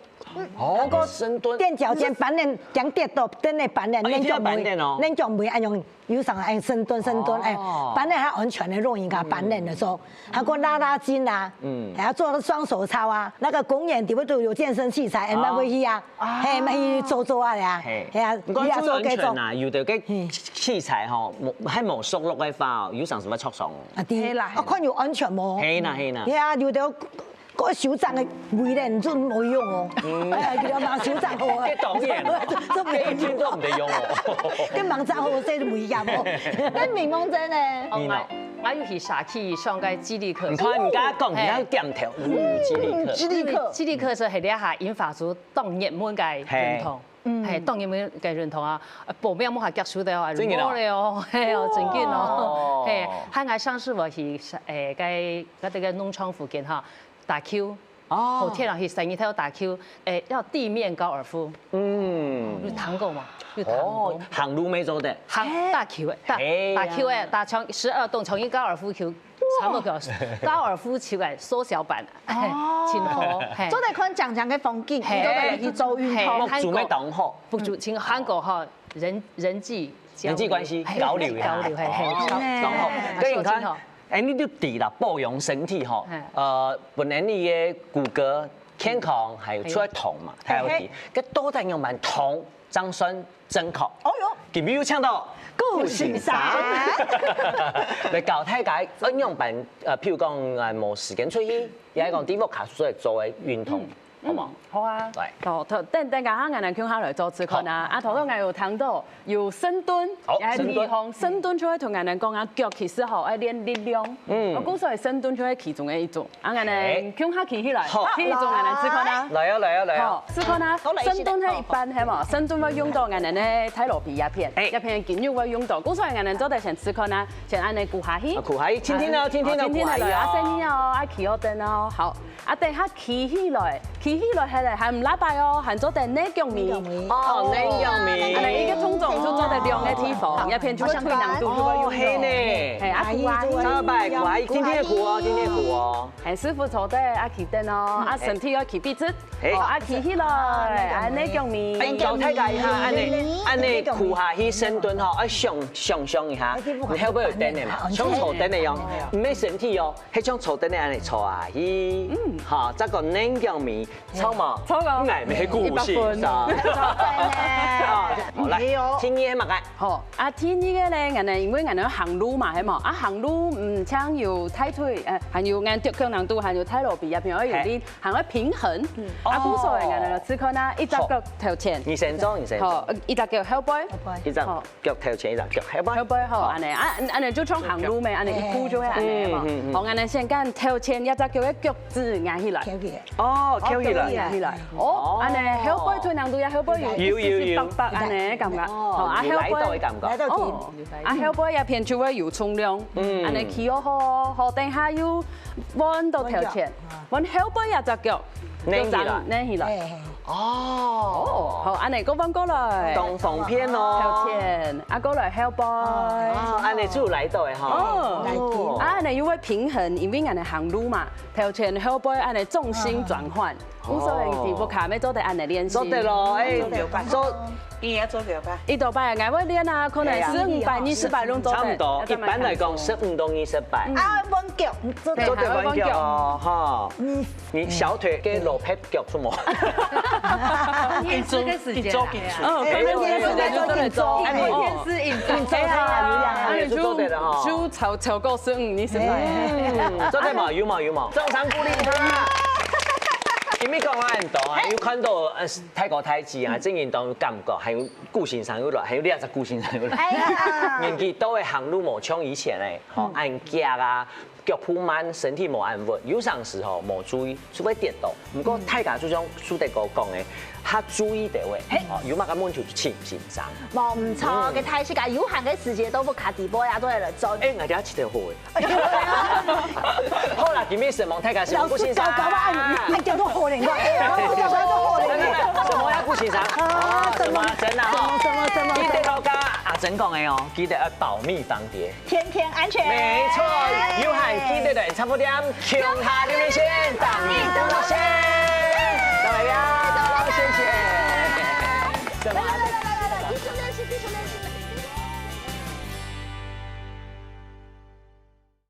哦，深蹲。墊腳尖，板鏈將跌倒，等你板鏈，恁腳梅按用有上按深蹲，哎，板鏈還安全的容易個板鏈的時候，還過拉筋啊，還要做雙手操啊。那個公園底部都有健身器材，那會去啊，嘿，咪去做啊呀，係啊，你講做安全啊，有啲嘅器材吼，喺冇縮落嘅話，有上什麼挫傷？啊啲啦，我看有安全冇？係啦。係啊，有啲個手杖嘅位咧，唔准冇用哦。係叫盲手杖好啊。當然，都每天都唔得用哦。跟盲杖好即係唔一樣哦。跟明夢真咧，我又去下去上個肌力課。唔看人家講，人家點頭，肌力課。肌力課是係咧下引發出當熱門嘅運動。係當然冇嘅認同啊，報名冇下腳數的哦，係冇咧哦，係哦，真緊哦，係。喺我上次我去喺嗰啲嘅農場附近嚇打 Q， 後天啊去成日睇到打 Q， 要地面高爾夫，有彈過嘛？有彈過。行路沒做的。行打 Q 打 Q 打從12洞從一高爾夫球。差不多高爾夫球嘅縮小版，前河，做嚟看長長嘅風景，做嚟去做運動。做咩動好？不做，前韓國哈人際關係交流係動好。跟住看，你都提啦，保養身體嗬，本來你嘅骨骼健康係出嚟痛嘛，睇有啲，跟多啲用埋痛增酸增確。哦喲，今日又唱到。顧先生，你教大家應用辦譬如講冇時間出去，又係講啲屋卡出嚟做嘅運動，好冇？好啊。對。等下下我哋傾下來做次看啊。啊，頭先我有聽到有深蹲，又係二項深蹲出嚟同人哋講啊，腳其實好愛練力量。我估所謂深蹲出嚟其中嘅一種。啊，我哋傾下企起來，企做人哋次看啊。嚟啊！次看啊。深蹲係一般係嘛？深蹲要用到人哋咧體羅皮一片肌肉要用到。估所謂人哋做得成次看啊，像安尼鼓下去。鼓下去，天天啊，來啊，聲音哦，啊企好凳哦，好。啊，等下企起來係嚟係唔拉拜哦，係做得內腳面。哦，內腳面。係一個動作就做得兩個地方，一片就會推難度，就會用到。係啊，鼓啊，三拜鼓啊，天天鼓哦。係師傅坐得啊企凳哦，啊身體要企筆直，啊企起來，啊內腳面。教大家一下，按你鼓下去深蹲吼，啊上一下，你後尾有蹬的嘛，像坐凳的樣，唔係身體哦，係像坐凳的安尼坐下去。好，這個內腳面，超嘛，沒顧性噻。好來，天意係乜嘅？好，啊天意嘅咧，人哋因為人哋行路嘛，係嘛，啊行路唔請要抬腿，還有按腳腳難度，還有體羅皮入邊可以有啲行得平衡。啊，無所謂，人哋就只看啦，一隻腳頭前。你先做。好，一隻腳後背。一隻腳頭前，一隻腳後背。後背好，安尼，安尼就像行路咪，安尼一步就會安尼嘛。好，安尼先揀頭前一隻腳嘅腳趾壓起來。哦，翹起來。哦，安尼後背推難度，後背有白白安尼感覺。哦，啊後背感覺。哦，啊後背一片就會有重量。安尼企好，等下要彎到頭前，彎後背一隻腳，拎起來。哦，好，安尼個彎過來。東方片咯。頭前，啊過來後背。哦，安尼就來到嘅哈。哦，啊安尼又會平衡，因為人哋行路嘛，頭前後背安尼重心轉換，無所謂地步卡咩做得安尼練習。做得咯，做。伊也做表吧？伊多擺啊，我練啊，可能15擺、20擺攏做得。差唔多，一般來講15到20擺。啊，彎腳，做得彎腳哦，哈。你小腿跟裸劈腳出冇？天師嘅時間。天師就真係做。天師應酬啊，就超過15、20擺。做得嘛，有嘛，正常鼓勵他。因為講我很多啊，有看到泰國太極啊，正運動有感覺，還有顧先生有來，還有兩隻顧先生有來。年紀都會行路冇像以前嘞，吼按腳啊，腳步慢，身體冇按穩，有陣時候冇注意，除非跌倒。不過泰國就像蘇德哥講的，他注意到嘅，有乜咁問題就緊張。冇唔錯嘅泰式㗎，有限嘅時間都不卡地波呀，都係嚟做。我哋一起嚟學嘅。好啦，今日神蒙泰國是顧先生。你叫做好人個，什麼呀，顧先生？什麼真啊？記得老家阿珍講嘅哦，記得要保密防諜，天天安全。沒錯，有限記得的差不多，強下流線，當你獨先。